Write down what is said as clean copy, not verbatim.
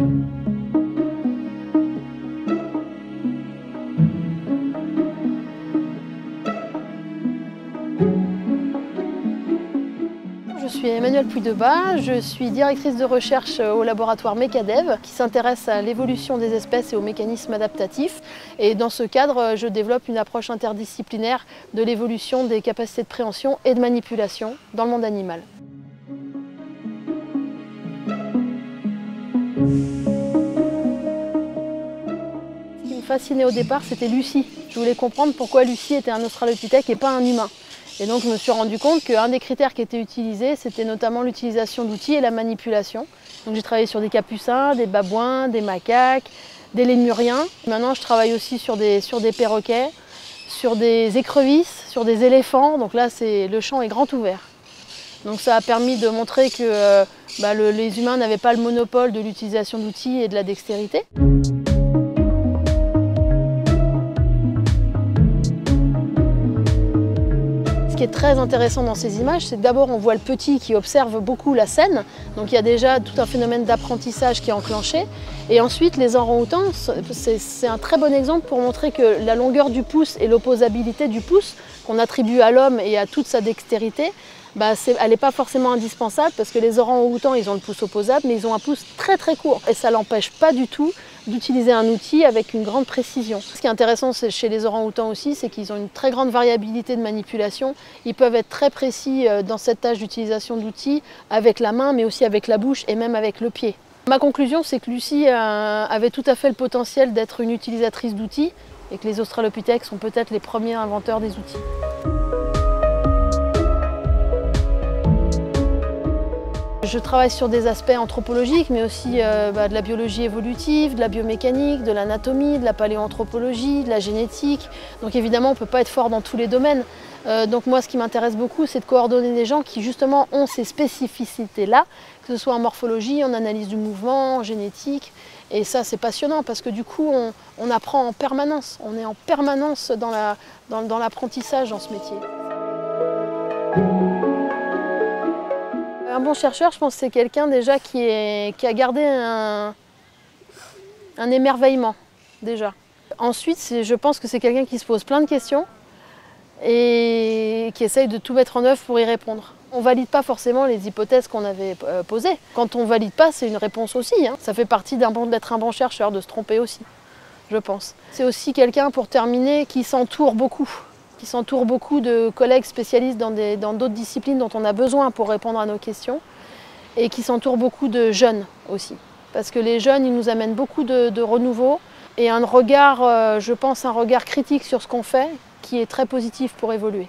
Je suis Emmanuelle Puydebas, je suis directrice de recherche au laboratoire Mécadev qui s'intéresse à l'évolution des espèces et aux mécanismes adaptatifs. Et dans ce cadre, je développe une approche interdisciplinaire de l'évolution des capacités de préhension et de manipulation dans le monde animal. Ce qui me fascinait au départ, c'était Lucie. Je voulais comprendre pourquoi Lucie était un australopithèque et pas un humain. Et donc je me suis rendu compte qu'un des critères qui était utilisé, c'était notamment l'utilisation d'outils et la manipulation. Donc j'ai travaillé sur des capucins, des babouins, des macaques, des lémuriens. Maintenant je travaille aussi sur des perroquets, sur des écrevisses, sur des éléphants. Donc là le champ est grand ouvert. Donc ça a permis de montrer que les humains n'avaient pas le monopole de l'utilisation d'outils et de la dextérité. Ce qui est très intéressant dans ces images, c'est que d'abord on voit le petit qui observe beaucoup la scène, donc il y a déjà tout un phénomène d'apprentissage qui est enclenché. Et ensuite les orang-outans, c'est un très bon exemple pour montrer que la longueur du pouce et l'opposabilité du pouce qu'on attribue à l'homme et à toute sa dextérité, elle n'est pas forcément indispensable parce que les orang-outans ils ont le pouce opposable mais ils ont un pouce très très court et ça l'empêche pas du tout d'utiliser un outil avec une grande précision. Ce qui est intéressant chez les orang-outans aussi, c'est qu'ils ont une très grande variabilité de manipulation. Ils peuvent être très précis dans cette tâche d'utilisation d'outils avec la main mais aussi avec la bouche et même avec le pied. Ma conclusion c'est que Lucie avait tout à fait le potentiel d'être une utilisatrice d'outils et que les australopithèques sont peut-être les premiers inventeurs des outils. Je travaille sur des aspects anthropologiques, mais aussi de la biologie évolutive, de la biomécanique, de l'anatomie, de la paléoanthropologie, de la génétique. Donc évidemment, on ne peut pas être fort dans tous les domaines. Donc moi, ce qui m'intéresse beaucoup, c'est de coordonner des gens qui justement ont ces spécificités-là, que ce soit en morphologie, en analyse du mouvement, en génétique. Et ça, c'est passionnant parce que du coup, on apprend en permanence. On est en permanence dans l'apprentissage dans ce métier. Un bon chercheur, je pense que c'est quelqu'un déjà qui a gardé un émerveillement, déjà. Ensuite, je pense que c'est quelqu'un qui se pose plein de questions et qui essaye de tout mettre en œuvre pour y répondre. On ne valide pas forcément les hypothèses qu'on avait posées. Quand on ne valide pas, c'est une réponse aussi. Ça fait partie d'être un bon chercheur, de se tromper aussi, je pense. C'est aussi quelqu'un, pour terminer, qui s'entoure beaucoup de collègues spécialistes dans d'autres disciplines dont on a besoin pour répondre à nos questions et qui s'entoure beaucoup de jeunes aussi. Parce que les jeunes, ils nous amènent beaucoup de renouveau et un regard, je pense, un regard critique sur ce qu'on fait qui est très positif pour évoluer.